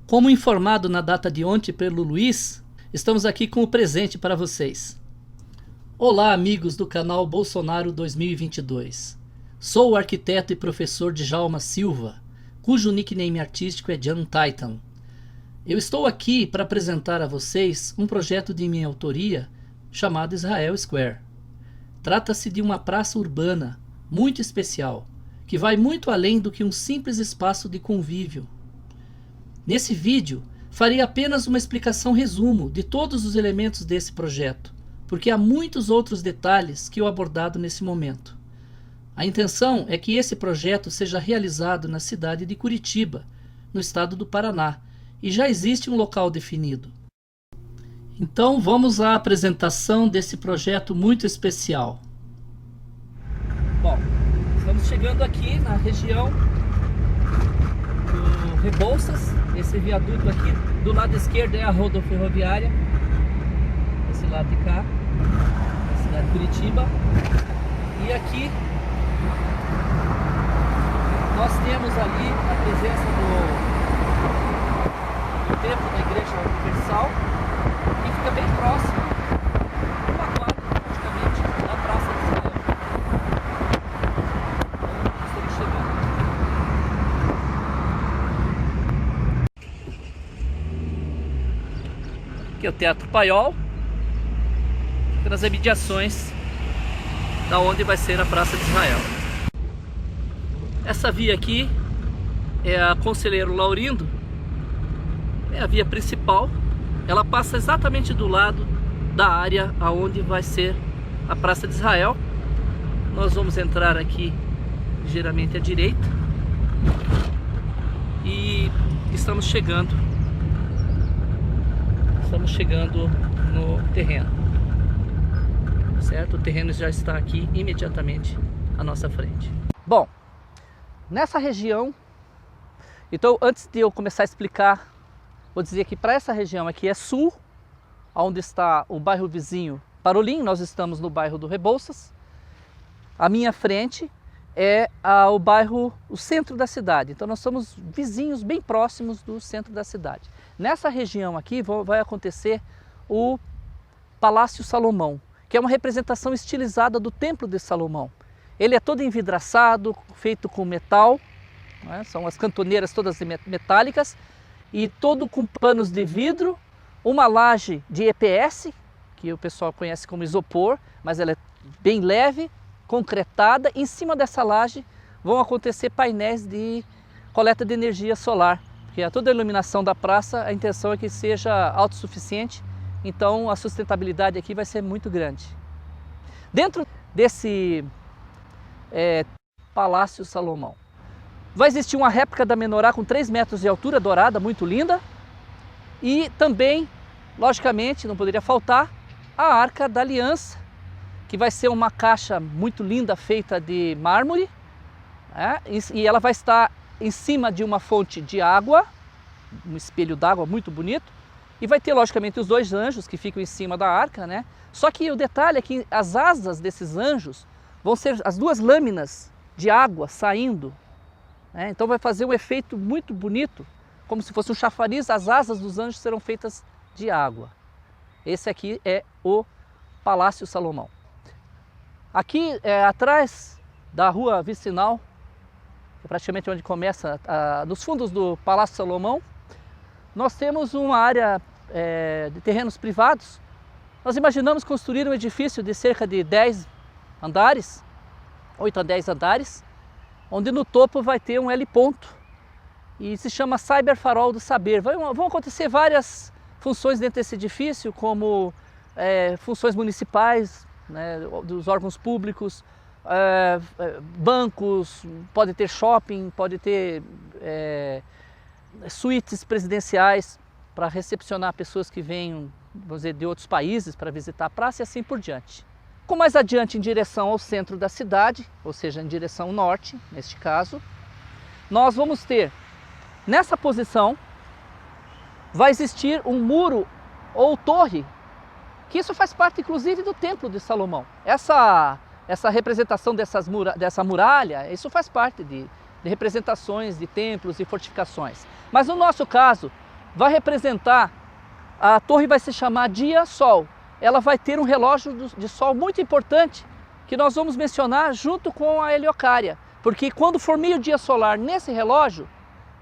Como informado na data de ontem pelo Luiz, estamos aqui com o presente para vocês. Olá, amigos do canal Bolsonaro 2022. Sou o arquiteto e professor Djalma Silva, cujo nickname artístico é Jan Titan. Eu estou aqui para apresentar a vocês um projeto de minha autoria chamado Israel Square. Trata-se de uma praça urbana muito especial, que vai muito além do que um simples espaço de convívio. Nesse vídeo, farei apenas uma explicação resumo de todos os elementos desse projeto, porque há muitos outros detalhes que eu abordado nesse momento. A intenção é que esse projeto seja realizado na cidade de Curitiba, no estado do Paraná, e já existe um local definido. Então vamos à apresentação desse projeto muito especial. Bom, estamos chegando aqui na região do Rebouças. Esse viaduto aqui, do lado esquerdo é a rodoferroviária, esse lado de cá, a cidade de Curitiba. E aqui nós temos ali a presença do templo da Igreja Universal, que fica bem próximo, uma quadra praticamente, da Praça de Israel. Então, estamos chegando. Aqui é o Teatro Paiol, fica nas imediações da onde vai ser a Praça de Israel. Essa via aqui é a Conselheiro Laurindo, é a via principal. Ela passa exatamente do lado da área aonde vai ser a Praça de Israel. Nós vamos entrar aqui ligeiramente à direita e estamos chegando no terreno, certo? O terreno já está aqui imediatamente à nossa frente. Bom, nessa região, então antes de eu começar a explicar, vou dizer que para essa região aqui é sul, onde está o bairro vizinho Parolim. Nós estamos no bairro do Rebouças. À minha frente é o centro da cidade. Então nós somos vizinhos bem próximos do centro da cidade. Nessa região aqui vai acontecer o Palácio Salomão, que é uma representação estilizada do Templo de Salomão. Ele é todo envidraçado, feito com metal, né? São as cantoneiras todas metálicas, e todo com panos de vidro, uma laje de EPS, que o pessoal conhece como isopor, mas ela é bem leve, concretada. Em cima dessa laje vão acontecer painéis de coleta de energia solar, porque toda a iluminação da praça, a intenção é que seja autossuficiente, então a sustentabilidade aqui vai ser muito grande. Dentro desse Palácio Salomão, vai existir uma réplica da menorá com 3 metros de altura, dourada, muito linda. E também, logicamente, não poderia faltar, a Arca da Aliança, que vai ser uma caixa muito linda, feita de mármore, né? E ela vai estar em cima de uma fonte de água, um espelho d'água muito bonito. E vai ter, logicamente, os 2 anjos que ficam em cima da arca, né? Só que o detalhe é que as asas desses anjos vão ser as 2 lâminas de água saindo. Então vai fazer um efeito muito bonito, como se fosse um chafariz. As asas dos anjos serão feitas de água. Esse aqui é o Palácio Salomão. Aqui atrás da rua vicinal, que é praticamente onde começa, nos fundos do Palácio Salomão, nós temos uma área de terrenos privados. Nós imaginamos construir um edifício de cerca de 10 andares, 8 a 10 andares, onde no topo vai ter um L-ponto e se chama Cyber Farol do Saber. Vão acontecer várias funções dentro desse edifício, como funções municipais, né, dos órgãos públicos, bancos, pode ter shopping, pode ter suítes presidenciais para recepcionar pessoas que venham, vamos dizer, de outros países para visitar a praça e assim por diante. Com mais adiante, em direção ao centro da cidade, ou seja, em direção norte, neste caso, nós vamos ter, nessa posição, vai existir um muro ou torre, que isso faz parte, inclusive, do Templo de Salomão. Essa representação dessa muralha, isso faz parte de representações de templos e fortificações. Mas no nosso caso, vai representar, a torre vai se chamar dia-sol. Ela vai ter um relógio de sol muito importante, que nós vamos mencionar junto com a heliocária. Porque quando for meio-dia solar nesse relógio,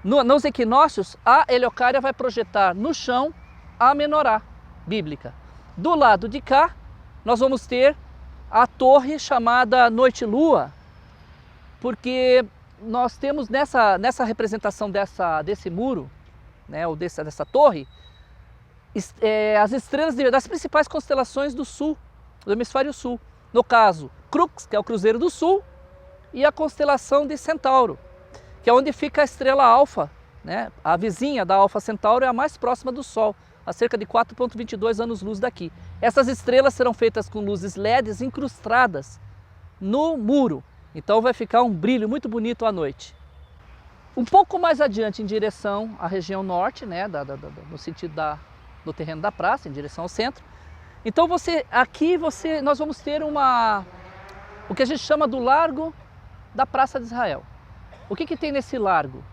nos equinócios, a heliocária vai projetar no chão a menorá bíblica. Do lado de cá, nós vamos ter a torre chamada noite-lua, porque nós temos nessa representação desse muro, né, ou dessa torre, as estrelas das principais constelações do sul, do hemisfério sul. No caso, Crux, que é o Cruzeiro do Sul, e a constelação de Centauro, que é onde fica a estrela Alfa, né? A vizinha da Alfa Centauro é a mais próxima do Sol, a cerca de 4,22 anos-luz daqui. Essas estrelas serão feitas com luzes LEDs incrustadas no muro, então vai ficar um brilho muito bonito à noite. Um pouco mais adiante, em direção à região norte, né? No sentido do terreno da praça, em direção ao centro. Então nós vamos ter o que a gente chama do Largo da Praça de Israel. O que tem nesse largo?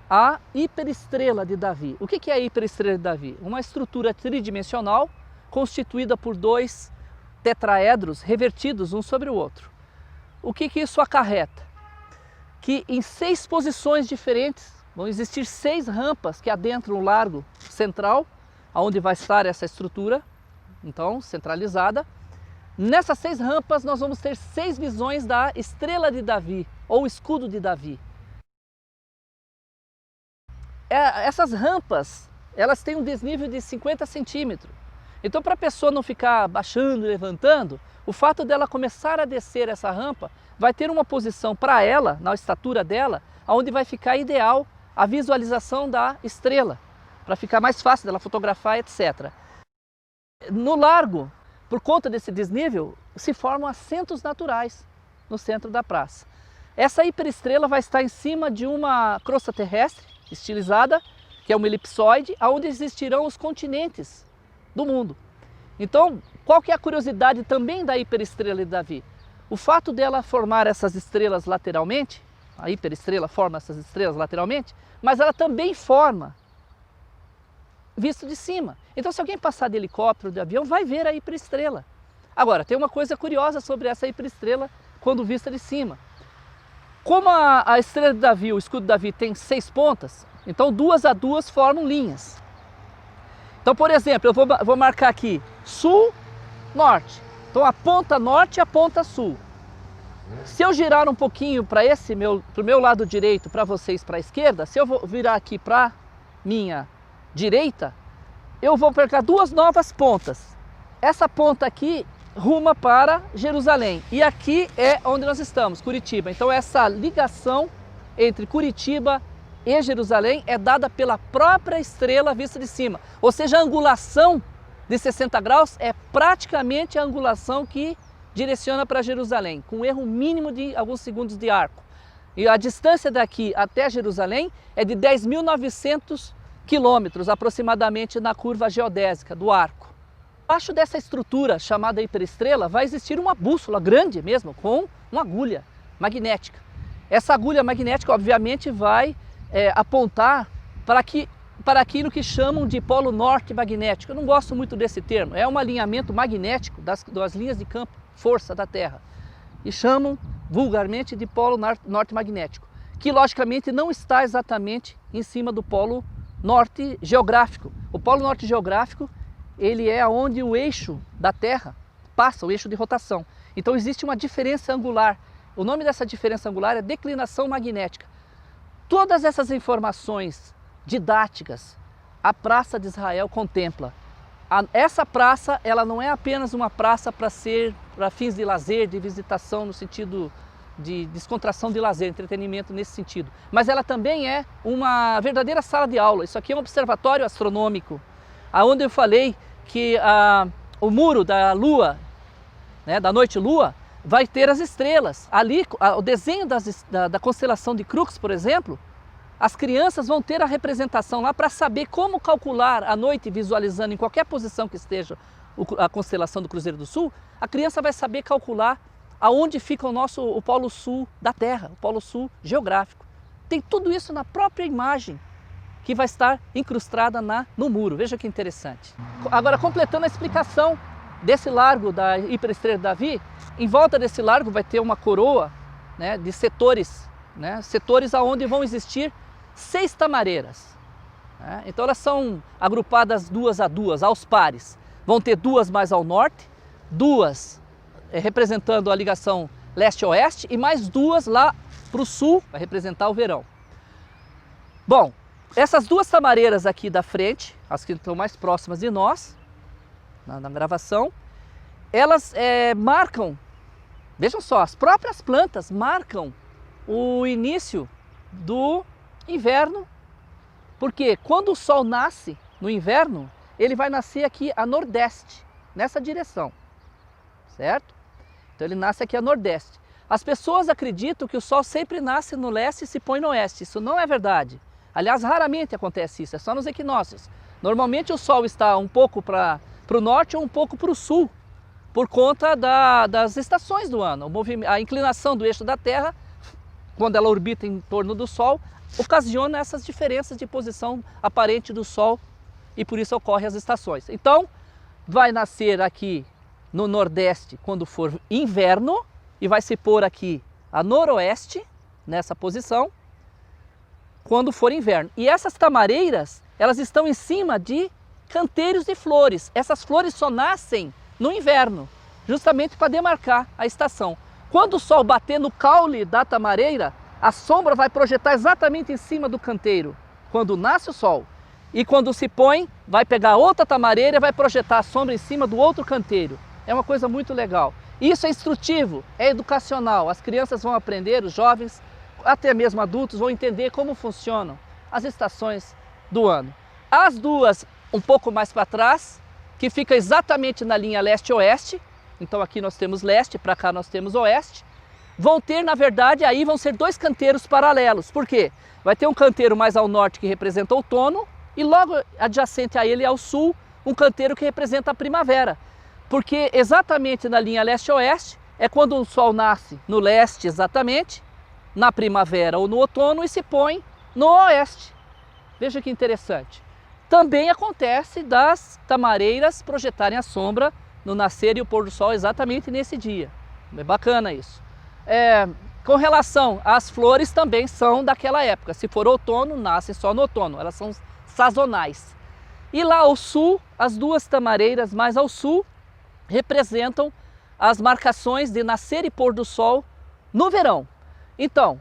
A hiperestrela de Davi. O que é a hiperestrela de Davi? Uma estrutura tridimensional constituída por dois tetraedros revertidos um sobre o outro. O que isso acarreta? Que em 6 posições diferentes vão existir 6 rampas que adentram o largo central, onde vai estar essa estrutura, então centralizada. Nessas 6 rampas nós vamos ter 6 visões da estrela de Davi, ou escudo de Davi. Essas rampas, elas têm um desnível de 50 centímetros. Então, para a pessoa não ficar baixando e levantando, o fato dela começar a descer essa rampa vai ter uma posição para ela, na estatura dela, onde vai ficar ideal a visualização da estrela, para ficar mais fácil dela fotografar, etc. No largo, por conta desse desnível, se formam assentos naturais no centro da praça. Essa hiperestrela vai estar em cima de uma crosta terrestre estilizada, que é uma elipsoide, onde existirão os continentes do mundo. Então, qual que é a curiosidade também da hiperestrela de Davi? O fato dela formar essas estrelas lateralmente, a hiperestrela forma essas estrelas lateralmente, mas ela também forma visto de cima. Então, se alguém passar de helicóptero, de avião, vai ver a hiperestrela. Agora, tem uma coisa curiosa sobre essa hiperestrela quando vista de cima. Como a estrela de Davi, o escudo de Davi, tem 6 pontas, então 2 a 2 formam linhas. Então, por exemplo, eu vou marcar aqui sul, norte. Então, a ponta norte e a ponta sul. Se eu girar um pouquinho para o meu lado direito, para vocês para a esquerda, se eu vou virar aqui para minha direita, eu vou pegar 2 novas pontas. Essa ponta aqui ruma para Jerusalém e aqui é onde nós estamos, Curitiba. Então essa ligação entre Curitiba e Jerusalém é dada pela própria estrela vista de cima. Ou seja, a angulação de 60 graus é praticamente a angulação que direciona para Jerusalém, com um erro mínimo de alguns segundos de arco. E a distância daqui até Jerusalém é de 10.900 quilômetros aproximadamente na curva geodésica do arco. Abaixo dessa estrutura chamada hiperestrela vai existir uma bússola grande mesmo, com uma agulha magnética. Essa agulha magnética obviamente vai apontar para aquilo que chamam de polo norte magnético. Eu não gosto muito desse termo, é um alinhamento magnético das linhas de campo força da Terra. E chamam vulgarmente de polo norte magnético, que logicamente não está exatamente em cima do polo norte geográfico. O polo norte geográfico, ele é onde o eixo da Terra passa, o eixo de rotação. Então existe uma diferença angular. O nome dessa diferença angular é declinação magnética. Todas essas informações didáticas a Praça de Israel contempla. Essa praça, ela não é apenas uma praça para fins de lazer, de visitação no sentido de descontração de lazer, entretenimento nesse sentido. Mas ela também é uma verdadeira sala de aula. Isso aqui é um observatório astronômico, onde eu falei que o muro da lua, né, da noite-lua, vai ter as estrelas. Ali, o desenho da constelação de Crux, por exemplo, as crianças vão ter a representação lá para saber como calcular a noite, visualizando em qualquer posição que esteja a constelação do Cruzeiro do Sul, a criança vai saber calcular aonde fica o polo sul da Terra, o polo sul geográfico. Tem tudo isso na própria imagem que vai estar incrustada no muro. Veja que interessante. Agora, completando a explicação desse largo da hiperestrela de Davi, em volta desse largo vai ter uma coroa, né, de setores, né, setores aonde vão existir 6 tamareiras. Né? Então elas são agrupadas duas a duas, aos pares. Vão ter 2 mais ao norte, 2 representando a ligação leste-oeste e mais 2 lá para o sul, vai representar o verão. Bom, essas 2 tamareiras aqui da frente, as que estão mais próximas de nós, na gravação, elas marcam, vejam só, as próprias plantas marcam o início do inverno, porque quando o sol nasce no inverno, ele vai nascer aqui a nordeste, nessa direção, certo? Então ele nasce aqui a nordeste. As pessoas acreditam que o sol sempre nasce no leste e se põe no oeste. Isso não é verdade. Aliás, raramente acontece isso, é só nos equinócios. Normalmente o sol está um pouco para o norte ou um pouco para o sul, por conta das estações do ano. A inclinação do eixo da Terra, quando ela orbita em torno do Sol, ocasiona essas diferenças de posição aparente do Sol e por isso ocorrem as estações. Então, vai nascer aqui no nordeste quando for inverno e vai se pôr aqui a noroeste, nessa posição, quando for inverno. E essas tamareiras, elas estão em cima de canteiros de flores. Essas flores só nascem no inverno, justamente para demarcar a estação. Quando o sol bater no caule da tamareira, a sombra vai projetar exatamente em cima do canteiro, quando nasce o sol. E quando se põe, vai pegar outra tamareira e vai projetar a sombra em cima do outro canteiro. É uma coisa muito legal. Isso é instrutivo, é educacional. As crianças vão aprender, os jovens, até mesmo adultos, vão entender como funcionam as estações do ano. As 2 um pouco mais para trás, que fica exatamente na linha leste-oeste, então aqui nós temos leste, para cá nós temos oeste, vão ter, na verdade, aí vão ser 2 canteiros paralelos. Por quê? Vai ter um canteiro mais ao norte que representa o outono e logo adjacente a ele ao sul, um canteiro que representa a primavera. Porque exatamente na linha leste-oeste é quando o sol nasce no leste exatamente, na primavera ou no outono e se põe no oeste. Veja que interessante. Também acontece das tamareiras projetarem a sombra no nascer e o pôr do sol exatamente nesse dia. É bacana isso. Com relação às flores, também são daquela época. Se for outono, nascem só no outono. Elas são sazonais. E lá ao sul, as 2 tamareiras mais ao sul representam as marcações de nascer e pôr do sol no verão. Então,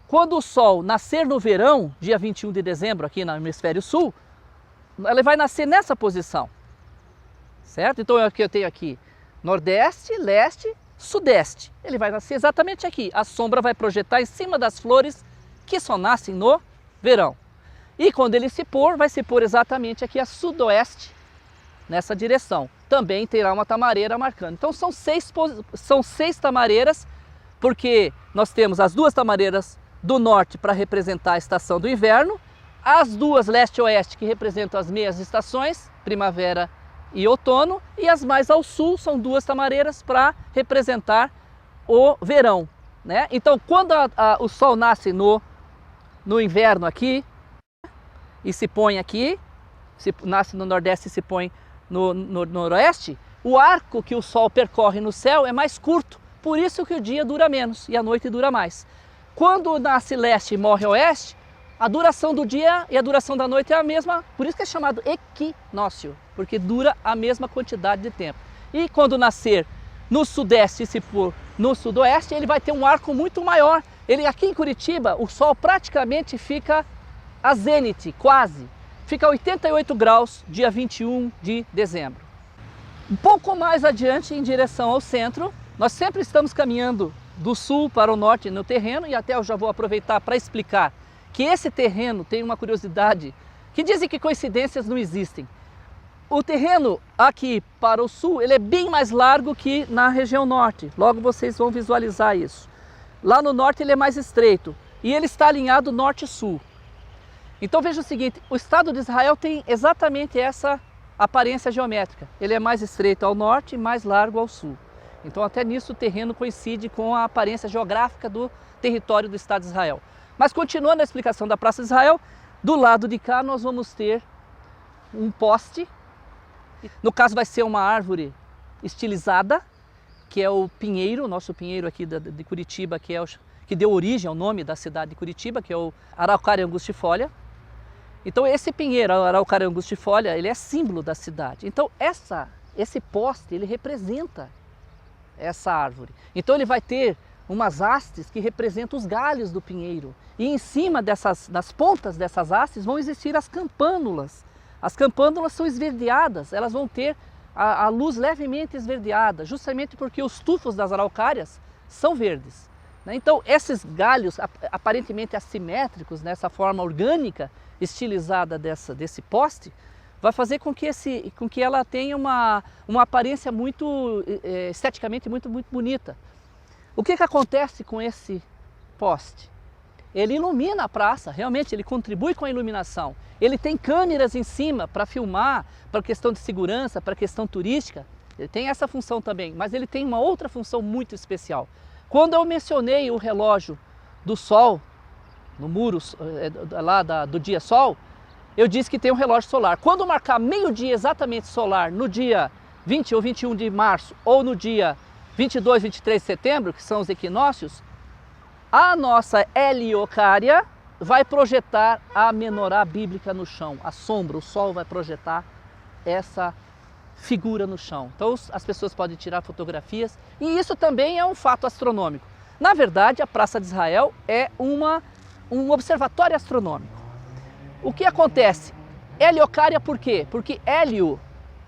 quando o sol nascer no verão, dia 21 de dezembro aqui no hemisfério sul, ele vai nascer nessa posição, certo? Então eu tenho aqui nordeste, leste, sudeste. Ele vai nascer exatamente aqui. A sombra vai projetar em cima das flores que só nascem no verão. E quando ele se pôr, vai se pôr exatamente aqui a sudoeste, nessa direção. Também terá uma tamareira marcando. Então são 6 tamareiras, porque nós temos as 2 tamareiras do norte para representar a estação do inverno, as 2 leste-oeste que representam as meias estações, primavera e outono, e as mais ao sul são 2 tamareiras para representar o verão, né? Então quando o sol nasce no inverno aqui e se põe aqui, nasce no nordeste e se põe no noroeste, o arco que o sol percorre no céu é mais curto, por isso que o dia dura menos e a noite dura mais. Quando nasce leste e morre oeste, a duração do dia e a duração da noite é a mesma, por isso que é chamado equinócio, porque dura a mesma quantidade de tempo. E quando nascer no sudeste e se for no sudoeste, ele vai ter um arco muito maior. Aqui em Curitiba, o sol praticamente fica a zênite, quase. Fica a 88 graus, dia 21 de dezembro. Um pouco mais adiante, em direção ao centro, nós sempre estamos caminhando do sul para o norte no terreno, e até eu já vou aproveitar para explicar que esse terreno tem uma curiosidade, que dizem que coincidências não existem. O terreno aqui para o sul, ele é bem mais largo que na região norte, logo vocês vão visualizar isso. Lá no norte ele é mais estreito, e ele está alinhado norte-sul. Então veja o seguinte, o Estado de Israel tem exatamente essa aparência geométrica. Ele é mais estreito ao norte e mais largo ao sul. Então até nisso o terreno coincide com a aparência geográfica do território do Estado de Israel. Mas continuando a explicação da Praça de Israel, Do lado de cá nós vamos ter um poste, no caso vai ser uma árvore estilizada, que é o pinheiro, nosso pinheiro aqui de Curitiba, que deu origem ao nome da cidade de Curitiba, que é o Araucária angustifolia. Então esse pinheiro, a Araucária angustifolia, ele é símbolo da cidade. Então esse poste, ele representa essa árvore. Então ele vai ter umas hastes que representam os galhos do pinheiro. E em cima das pontas dessas hastes vão existir as campânulas. As campânulas são esverdeadas, elas vão ter a luz levemente esverdeada, justamente porque os tufos das araucárias são verdes. Então esses galhos aparentemente assimétricos, nessa forma orgânica, estilizada desse poste, vai fazer com que ela tenha uma aparência muito, esteticamente muito bonita. O que acontece com esse poste? Ele ilumina a praça, realmente ele contribui com a iluminação. Ele tem câmeras em cima para filmar, para questão de segurança, para questão turística. Ele tem essa função também, mas ele tem uma outra função muito especial. Quando eu mencionei o relógio do sol, no muro lá do dia sol, eu disse que tem um relógio solar. Quando marcar meio-dia exatamente solar, no dia 20 ou 21 de março, ou no dia 22, 23 de setembro, que são os equinócios, a nossa Heliocária vai projetar a menorá bíblica no chão, a sombra, o sol vai projetar essa figura no chão. Então as pessoas podem tirar fotografias e isso também é um fato astronômico. Na verdade, a Praça de Israel é um observatório astronômico. O que acontece? Heliocária por quê? Porque Hélio,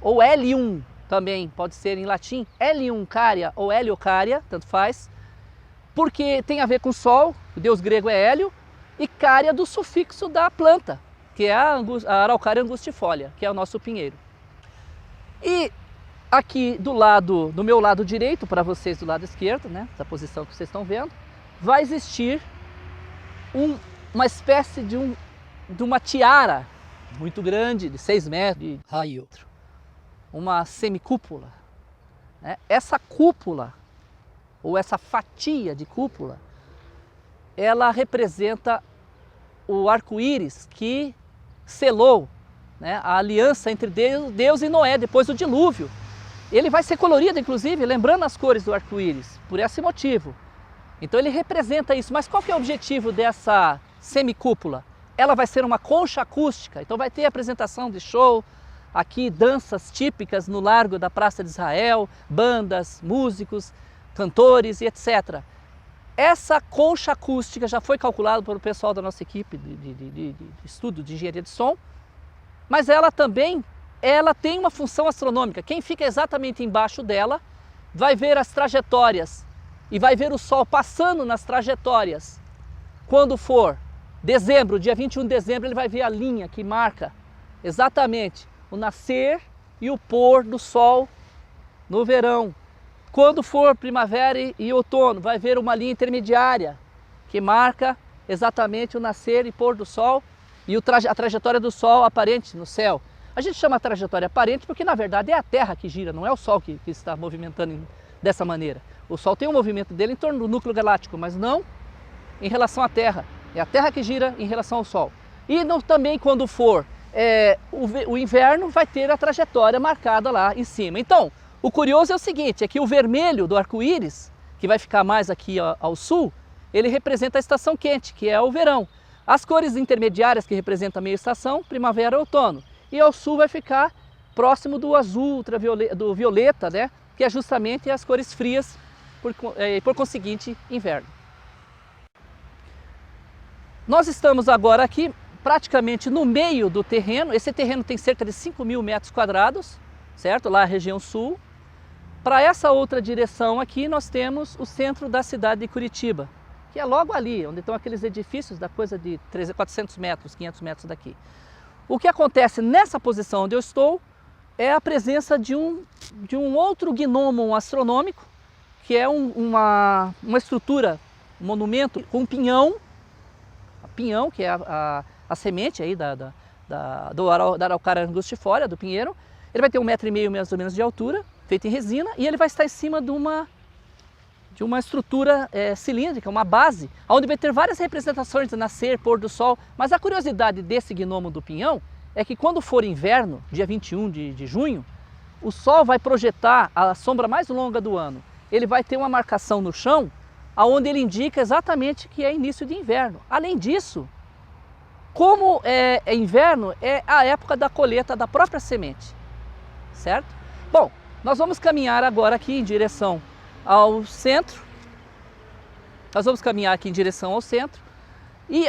ou Helium também pode ser em latim, Helium Cária ou Heliocária, tanto faz, porque tem a ver com o sol, o deus grego é Hélio, e cária do sufixo da planta, que é a Araucária angustifolia, que é o nosso pinheiro. E aqui do meu lado direito, para vocês do lado esquerdo, né, essa posição que vocês estão vendo, vai existir uma espécie de uma tiara muito grande, de 6 metros de raio, uma semicúpula. Né? Essa cúpula, ou essa fatia de cúpula, ela representa o arco-íris que selou, né, a aliança entre Deus e Noé depois do dilúvio. Ele vai ser colorido, inclusive, lembrando as cores do arco-íris, por esse motivo. Então ele representa isso. Mas qual que é o objetivo dessa semicúpula? Ela vai ser uma concha acústica, então vai ter apresentação de show, aqui danças típicas no largo da Praça de Israel, bandas, músicos, cantores e etc. Essa concha acústica já foi calculada pelo pessoal da nossa equipe de estudo de engenharia de som, mas ela também tem uma função astronômica. Quem fica exatamente embaixo dela vai ver as trajetórias e vai ver o Sol passando nas trajetórias. Quando for dezembro, dia 21 de dezembro, ele vai ver a linha que marca exatamente o nascer e o pôr do Sol no verão. Quando for primavera e outono, vai ver uma linha intermediária que marca exatamente o nascer e pôr do Sol e a trajetória do Sol aparente no céu. A gente chama a trajetória aparente porque na verdade é a Terra que gira, não é o Sol que está movimentando dessa maneira. O Sol tem um movimento dele em torno do núcleo galáctico, mas não em relação à Terra. É a Terra que gira em relação ao Sol. E também quando for o inverno vai ter a trajetória marcada lá em cima. Então, o curioso é o seguinte, é que o vermelho do arco-íris, que vai ficar mais aqui ao sul, ele representa a estação quente, que é o verão. As cores intermediárias que representam a meia estação, primavera e outono. E ao sul vai ficar próximo do azul, do violeta, né? Que é justamente as cores frias, por conseguinte, inverno. Nós estamos agora aqui praticamente no meio do terreno. Esse terreno tem cerca de 5.000 metros quadrados, certo? Lá a região sul. Para essa outra direção aqui nós temos o centro da cidade de Curitiba, que é logo ali, onde estão aqueles edifícios da coisa de 400 metros, 500 metros daqui. O que acontece nessa posição onde eu estou é a presença de um outro gnomon astronômico, que é uma estrutura, um monumento com pinhão, que é a semente aí da Araucária angustifolia, do pinheiro. Ele vai ter 1,5 m mais ou menos de altura, feito em resina, e ele vai estar em cima de uma de uma estrutura cilíndrica, uma base, onde vai ter várias representações de nascer, pôr do sol. Mas a curiosidade desse gnomo do pinhão é que quando for inverno, dia 21 de junho, o sol vai projetar a sombra mais longa do ano. Ele vai ter uma marcação no chão, onde ele indica exatamente que é início de inverno. Além disso, como é inverno, é a época da colheita da própria semente, certo? Bom, nós vamos caminhar agora aqui em direção ao centro. Nós vamos caminhar aqui em direção ao centro. E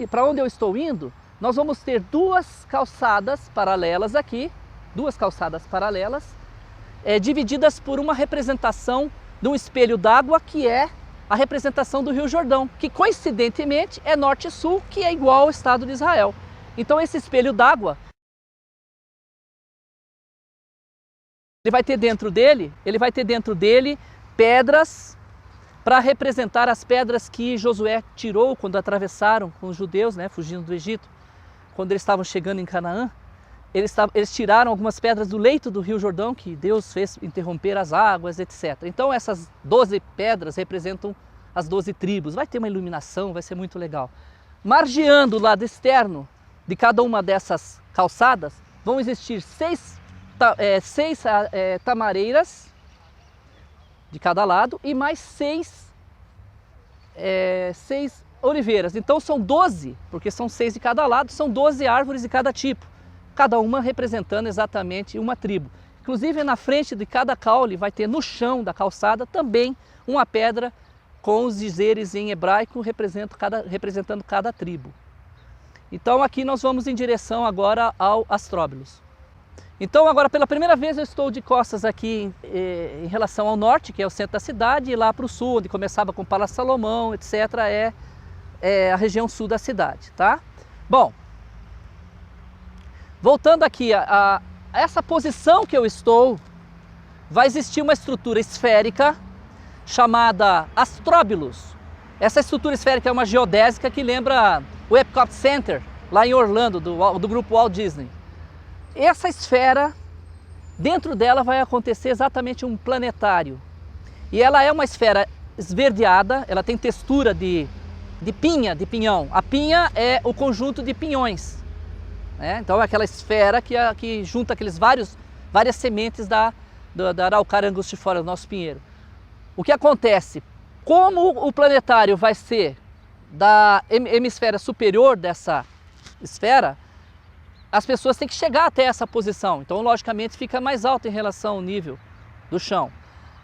para onde eu estou indo, nós vamos ter duas calçadas paralelas aqui, divididas por uma representação de um espelho d'água, que é a representação do Rio Jordão, que coincidentemente é norte e sul, que é igual ao Estado de Israel. Então esse espelho d'água, ele vai ter dentro dele pedras para representar as pedras que Josué tirou quando atravessaram com os judeus, né, fugindo do Egito. Quando eles estavam chegando em Canaã, eles tiraram algumas pedras do leito do Rio Jordão, que Deus fez interromper as águas, etc. Então essas 12 pedras representam as 12 tribos. Vai ter uma iluminação, vai ser muito legal. Margeando o lado externo de cada uma dessas calçadas, vão existir seis tamareiras de cada lado e mais seis oliveiras. Então são 12, porque são 6 de cada lado, são 12 árvores de cada tipo, cada uma representando exatamente uma tribo. Inclusive na frente de cada caule vai ter no chão da calçada também uma pedra com os dizeres em hebraico representando cada tribo. Então aqui nós vamos em direção agora ao Astróbilos. Então agora pela primeira vez eu estou de costas aqui em relação ao norte, que é o centro da cidade, e lá para o sul, onde começava com Palácio Salomão, etc., é a região sul da cidade, tá? Bom, voltando aqui a essa posição que eu estou, vai existir uma estrutura esférica chamada Astróbilos. Essa estrutura esférica é uma geodésica que lembra o Epcot Center, lá em Orlando, do grupo Walt Disney. Essa esfera, dentro dela vai acontecer exatamente um planetário. E ela é uma esfera esverdeada, ela tem textura de pinhão. A pinha é o conjunto de pinhões, né? Então é aquela esfera que junta várias sementes da araucária angustifera, do nosso pinheiro. O que acontece? Como o planetário vai ser da hemisfera superior dessa esfera, as pessoas têm que chegar até essa posição. Então, logicamente, fica mais alto em relação ao nível do chão.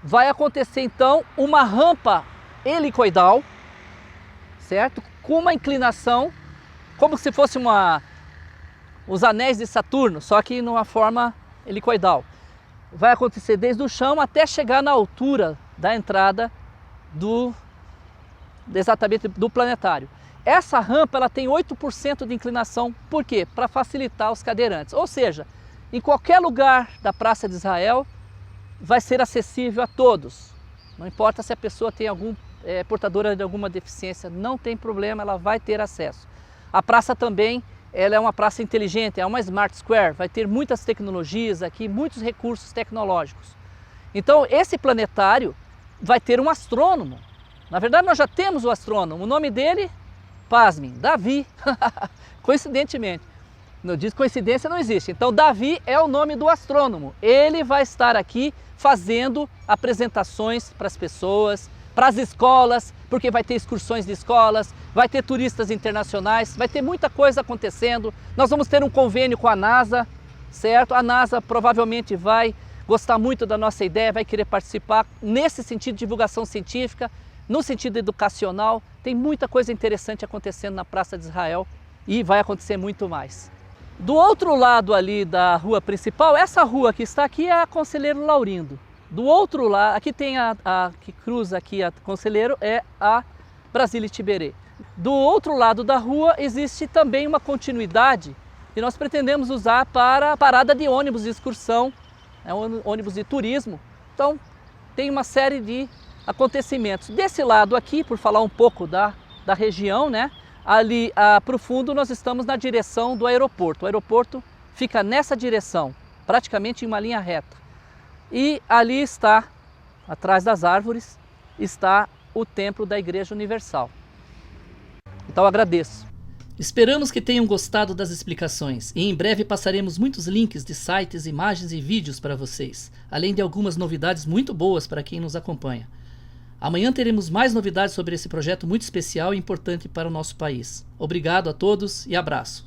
Vai acontecer, então, uma rampa helicoidal, certo? Com uma inclinação, como se fosse os anéis de Saturno, só que numa forma helicoidal. Vai acontecer desde o chão até chegar na altura da entrada exatamente do planetário. Essa rampa ela tem 8% de inclinação, por quê? Para facilitar os cadeirantes. Ou seja, em qualquer lugar da Praça de Israel vai ser acessível a todos. Não importa se a pessoa tem portadora de alguma deficiência, não tem problema, ela vai ter acesso. A praça também ela é uma praça inteligente, é uma Smart Square, vai ter muitas tecnologias aqui, muitos recursos tecnológicos. Então esse planetário vai ter um astrônomo. Na verdade nós já temos o astrônomo, o nome dele... Pasmem, Davi, coincidentemente, não diz coincidência, não existe. Então Davi é o nome do astrônomo, ele vai estar aqui fazendo apresentações para as pessoas, para as escolas, porque vai ter excursões de escolas, vai ter turistas internacionais, vai ter muita coisa acontecendo. Nós vamos ter um convênio com a NASA, certo? A NASA provavelmente vai gostar muito da nossa ideia, vai querer participar nesse sentido de divulgação científica, no sentido educacional. Tem muita coisa interessante acontecendo na Praça de Israel e vai acontecer muito mais. Do outro lado ali da rua principal, essa rua que está aqui é a Conselheiro Laurindo. Do outro lado, aqui tem a que cruza aqui a Conselheiro, é a Brasília Tiberê. Do outro lado da rua existe também uma continuidade que nós pretendemos usar para parada de ônibus de excursão, ônibus de turismo. Então tem uma série de acontecimentos. Desse lado aqui, por falar um pouco da região, né? Ali para o fundo nós estamos na direção do aeroporto. O aeroporto fica nessa direção, praticamente em uma linha reta. E ali está atrás das árvores, está o templo da Igreja Universal. Então agradeço. Esperamos que tenham gostado das explicações e em breve passaremos muitos links de sites, imagens e vídeos para vocês, além de algumas novidades muito boas para quem nos acompanha. Amanhã teremos mais novidades sobre esse projeto muito especial e importante para o nosso país. Obrigado a todos e abraço.